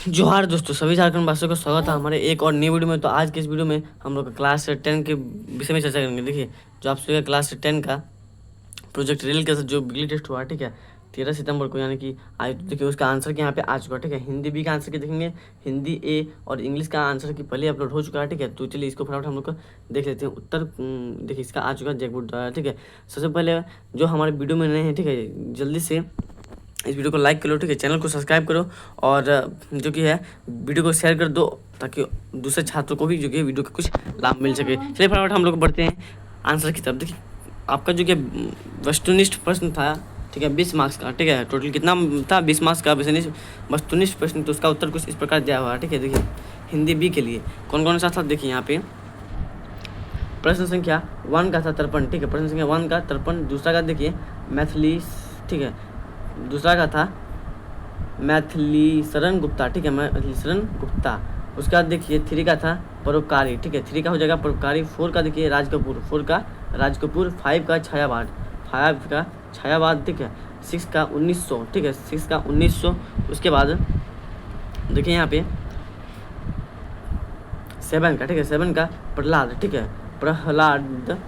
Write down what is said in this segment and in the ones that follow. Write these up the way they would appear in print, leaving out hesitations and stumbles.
जोहार दोस्तों, सभी झारखंड वासियों का स्वागत है हमारे एक और नई वीडियो में। तो आज के इस वीडियो में हम लोग क्लास 10 के विषय में चर्चा करेंगे। देखिए, जो आप सभी का क्लास 10 का प्रोजेक्ट रियल के साथ जो बिगली टेस्ट हुआ, ठीक है, 13 सितंबर को, यानी कि आज। तो देखिए, उसका आंसर के यहाँ पे आ चुका है, ठीक है। हिंदी बी का आंसर के देखेंगे, हिंदी ए और इंग्लिश का आंसर की पहले अपलोड हो चुका है, ठीक है। तो चलिए इसको फटाफट हम लोग देख लेते हैं। उत्तर देखिए इसका आ चुका है जैकबोर्ड द्वारा, ठीक है। सबसे पहले जो हमारे वीडियो में नए हैं, ठीक है, जल्दी से इस वीडियो को लाइक करो, ठीक है, चैनल को सब्सक्राइब करो और जो कि है वीडियो को शेयर कर दो, ताकि दूसरे छात्रों को भी जो कि वीडियो का कुछ लाभ मिल सके। चलिए फटाफट हम लोग बढ़ते हैं आंसर की तरफ। देखिए, आपका जो कि वस्तुनिष्ठ प्रश्न था, ठीक है, 20 मार्क्स का, ठीक है। टोटल कितना था? 20 मार्क्स का वस्तुनिष्ठ प्रश्न। तो उसका उत्तर कुछ इस प्रकार दिया हुआ है, ठीक है। देखिए, हिंदी बी के लिए कौन कौन सा था, देखिए यहाँ पे प्रश्न संख्या 1 का था 53, ठीक है। प्रश्न संख्या 1 का 53। दूसरा का देखिए मैथिली, ठीक है, दूसरा का था मैथिली शरण गुप्ता, ठीक है, मैथिली शरण गुप्ता। उसके बाद देखिए 3 का था परोपकारी, ठीक है, 3 का हो जाएगा परोपकारी। 4 का देखिए राज कपूर, 4 का राज कपूर। 5 का छायावाद, 5 का छायावाद, ठीक है। 6 का 1900, ठीक है, 6 का 1900। उसके बाद देखिए यहाँ पे 7 का, ठीक है, 7 का प्रहलाद, ठीक है, प्रहलाद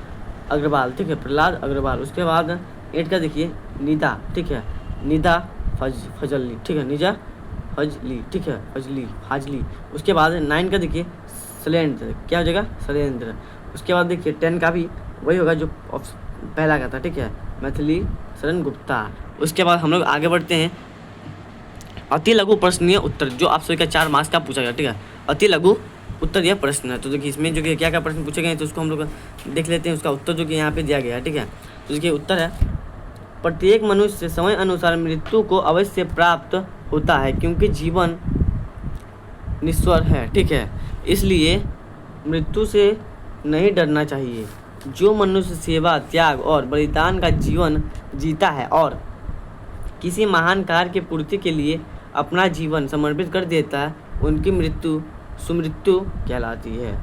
अग्रवाल, ठीक है, प्रहलाद अग्रवाल। उसके बाद 8 का देखिए निदा, ठीक है, निदा फजली, ठीक है, निजा फजली, ठीक है, फाजली। उसके बाद 9 का देखिए शैलेंद्र, क्या हो जाएगा? शैलेंद्र। उसके बाद देखिए 10 का भी वही होगा जो पहला का था, ठीक है, मैथिली शरण गुप्ता। उसके बाद हम लोग आगे बढ़ते हैं। अति लघु प्रश्नीय उत्तर, जो आप सभी का 4 मार्क्स का पूछा गया, ठीक है, अति लघु उत्तर यह प्रश्न है। तो देखिए इसमें जो कि क्या क्या प्रश्न पूछे गए हैं, तो उसको हम लोग देख लेते हैं। उसका उत्तर जो कि यहाँ पे दिया गया है, ठीक है। तो देखिए उत्तर है, प्रत्येक मनुष्य समय अनुसार मृत्यु को अवश्य प्राप्त होता है, क्योंकि जीवन निश्चर है, ठीक है। इसलिए मृत्यु से नहीं डरना चाहिए। जो मनुष्य सेवा, त्याग और बलिदान का जीवन जीता है और किसी महान कार्य की पूर्ति के लिए अपना जीवन समर्पित कर देता है, उनकी मृत्यु सुमृत्यु कहलाती है,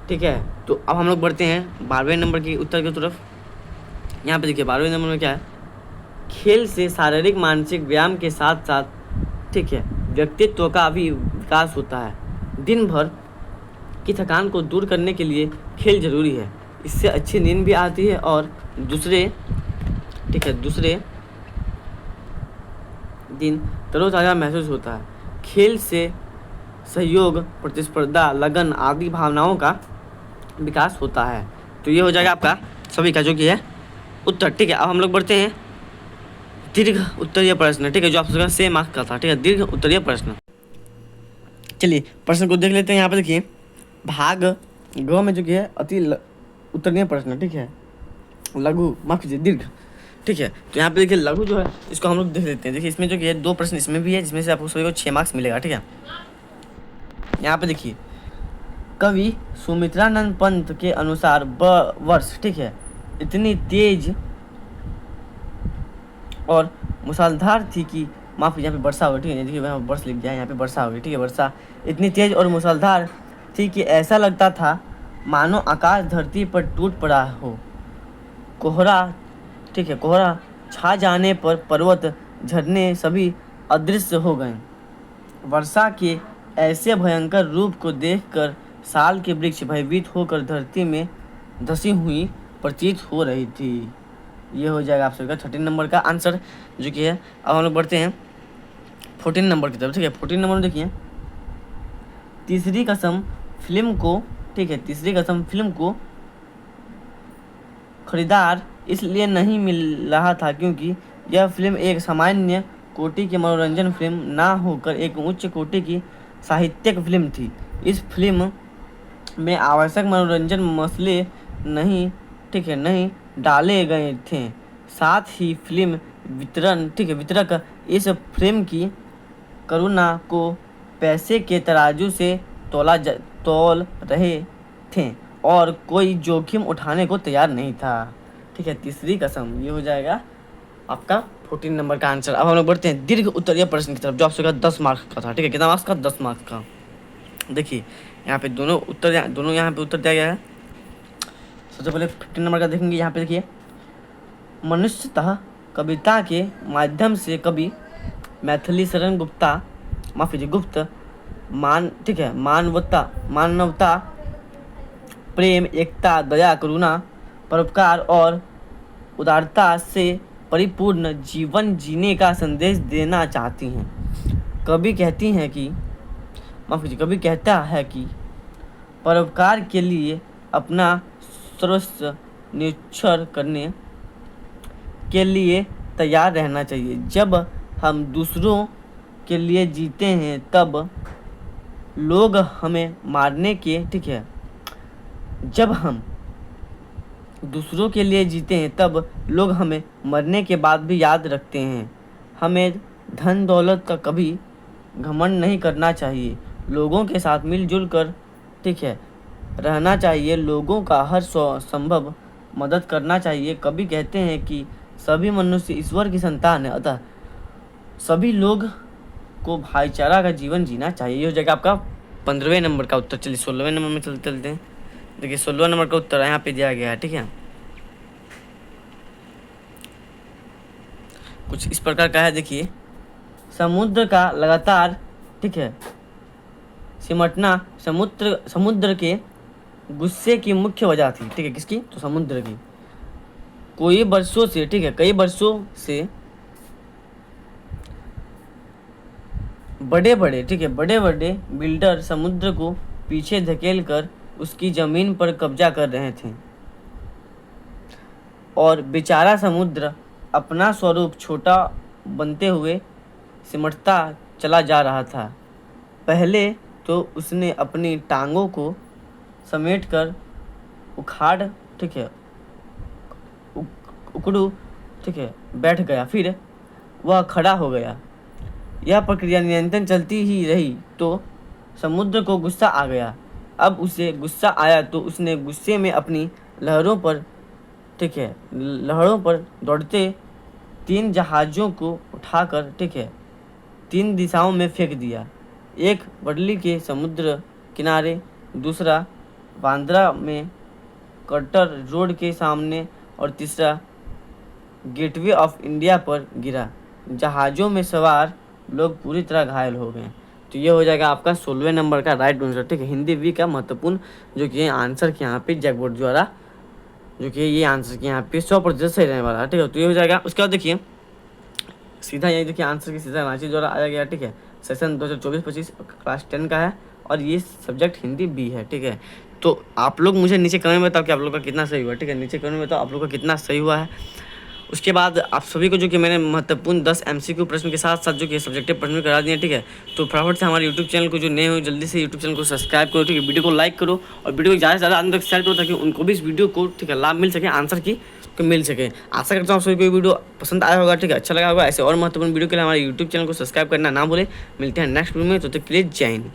ठीक है। तो अब हम लोग बढ़ते हैं 12वें नंबर की उत्तर की तरफ। यहाँ पे देखिए 12वें नंबर में क्या है, खेल से शारीरिक मानसिक व्यायाम के साथ साथ, ठीक है, व्यक्तित्व का भी विकास होता है। दिन भर की थकान को दूर करने के लिए खेल जरूरी है। इससे अच्छी नींद भी आती है और दूसरे, ठीक है, दूसरे दिन तरोताज़ा महसूस होता है। खेल से सहयोग, प्रतिस्पर्धा, लगन आदि भावनाओं का विकास होता है। तो ये हो जाएगा आपका सभी का जो कि है उत्तर, ठीक है। अब हम लोग बढ़ते हैं दीर्घ उत्तरीय प्रश्न, ठीक है, जो आप सबका 6 मार्क्स का था, ठीक है, दीर्घ उत्तरीय प्रश्न। चलिए प्रश्न को देख लेते हैं। यहाँ पे देखिए भाग ग में जो कि है अति उत्तरीय प्रश्न, ठीक है, लघु, माफ कीजिए, दीर्घ, ठीक है। तो यहाँ पे देखिए लघु जो है इसको हम लोग देख लेते हैं। देखिए इसमें जो कि है 2 प्रश्न इसमें भी है, जिसमें से आपको सभी को 6 मार्क्स मिलेगा, ठीक है। यहाँ पे देखिए कवि सुमित्रानंद पंत के अनुसार वर्ष, ठीक है, इतनी तेज और मूसलाधार थी कि, माफ कीजिए, यहाँ पे वर्षा होगी, ठीक है, देखिए यहाँ वर्ष लिख दिया है, यहाँ पे वर्षा होगी, ठीक है, वर्षा इतनी तेज और मूसलाधार थी कि ऐसा लगता था मानो आकाश धरती पर टूट पड़ा हो। कोहरा, ठीक है, कोहरा छा जाने पर पर्वत, झरने सभी अदृश्य हो गए। वर्षा के ऐसे भयंकर रूप को देखकर साल के वृक्ष भयभीत होकर धरती में धसी हुई प्रतीत हो रही थी। ये हो जाएगा आप सबका 13 नंबर का आंसर जो कि है। अब हम लोग बढ़ते हैं 14 नंबर की तरफ, ठीक है। 14 नंबर में देखिए तीसरी कसम फिल्म को, ठीक है, तीसरी कसम फिल्म को खरीदार इसलिए नहीं मिल रहा था क्योंकि यह फिल्म एक सामान्य कोटि की मनोरंजन फिल्म ना होकर एक उच्च कोटि की साहित्यिक फिल्म थी। इस फिल्म में आवश्यक मनोरंजन मसले नहीं, ठीक है, नहीं डाले गए थे। साथ ही फिल्म वितरण, ठीक है, वितरक इस फिल्म की करुणा को पैसे के तराजू से तौल रहे थे और कोई जोखिम उठाने को तैयार नहीं था, ठीक है। तीसरी कसम, ये हो जाएगा आपका 14 नंबर का आंसर। अब हम लोग बढ़ते हैं दीर्घ उत्तरीय प्रश्न की तरफ, जो आपसे 10 मार्क्स का था, ठीक है। कितना मार्क्स का? 10 मार्क्स का। देखिए यहाँ पे दोनों यहाँ पे उत्तर दिया गया है। सबसे पहले 15 नंबर का देखेंगे। यहाँ पे देखिए मनुष्यतः कविता के माध्यम से कवि मैथिली शरण गुप्ता, माफ कीजिए, गुप्त ठीक है, मानवता, प्रेम, एकता, दया, करुणा, परोपकार और उदारता से परिपूर्ण जीवन जीने का संदेश देना चाहती हैं। कवि कहता है कि परोपकार के लिए अपना सर्वस्व न्यौछावर करने के लिए तैयार रहना चाहिए। जब हम दूसरों के लिए जीते हैं तब लोग हमें मारने के ठीक है जब हम दूसरों के लिए जीते हैं तब लोग हमें मरने के बाद भी याद रखते हैं। हमें धन दौलत का कभी घमंड नहीं करना चाहिए। लोगों के साथ मिलजुल कर ठीक है रहना चाहिए। लोगों का हर संभव मदद करना चाहिए। कवि कहते हैं कि सभी मनुष्य ईश्वर की संतान है, अतः सभी लोग को भाईचारा का जीवन जीना चाहिए। ये हो जाएगा आपका 15वें नंबर का उत्तर। चलिए 16वें नंबर में चलते हैं। देखिए 16वें नंबर का उत्तर यहाँ पे दिया गया है, ठीक है। कुछ इस प्रकार का है, देखिए, समुद्र का लगातार ठीक है सिमटना समुद्र के गुस्से की मुख्य वजह थी, ठीक है। किसकी? तो समुद्र की। कई वर्षों से बड़े बड़े बिल्डर समुद्र को पीछे धकेल कर उसकी जमीन पर कब्जा कर रहे थे और बेचारा समुद्र अपना स्वरूप छोटा बनते हुए सिमटता चला जा रहा था। पहले तो उसने अपनी टांगों को समेटकर उखाड़ ठीक है उकड़ू ठीक है बैठ गया, फिर वह खड़ा हो गया। यह प्रक्रिया निरंतर चलती ही रही तो समुद्र को गुस्सा आ गया। अब उसे गुस्सा आया तो उसने गुस्से में अपनी लहरों पर दौड़ते 3 जहाज़ों को उठाकर ठीक है 3 दिशाओं में फेंक दिया। एक वर्ली के समुद्र किनारे, दूसरा बांद्रा में कटर रोड के सामने और तीसरा गेटवे ऑफ इंडिया पर गिरा। जहाज़ों में सवार लोग पूरी तरह घायल हो गए। तो ये हो जाएगा आपका 16वें नंबर का राइट आंसर, ठीक है। हिंदी वी का महत्वपूर्ण जो कि आंसर के यहाँ पे जैक बोर्ड द्वारा जो कि ये आंसर के यहाँ पे 100% सही रहने वाला है, ठीक है। तो ये हो जाएगा। उसके बाद देखिए सीधा यही देखिए आंसर की सीधा रांची द्वारा आया गया, ठीक है। सेशन 2024-25 क्लास 10 का है और ये सब्जेक्ट हिंदी बी है, ठीक है। तो आप लोग मुझे नीचे कमेंट में बताओ कि आप लोग का कितना सही हुआ, ठीक है। नीचे कमेंट में बताओ आप लोग का कितना सही हुआ है। उसके बाद आप सभी को जो कि मैंने महत्वपूर्ण 10 MCQ प्रश्न के साथ साथ जो कि सब्जेक्टिव प्रश्न करा दिए, ठीक है। तो फटाफट से हमारे यूट्यूब चैनल को जो नए हो जल्दी से यूट्यूब चैनल को सब्सक्राइब करो, ठीक है। वीडियो को लाइक करो और वीडियो को ज़्यादा से ज़्यादा आदमी तक शेयर करो ताकि उनको भी इस वीडियो को ठीक है लाभ मिल सके, आंसर की को मिल सके। आशा करता हूँ आप सभी को वीडियो पसंद आया होगा, ठीक है, अच्छा लगा होगा। ऐसे और महत्वपूर्ण वीडियो के लिए हमारे यूट्यूब चैनल को सब्सक्राइब करना ना भूले। मिलते हैं नेक्स्ट वीडियो में, तो तक के लिए जय हिंद।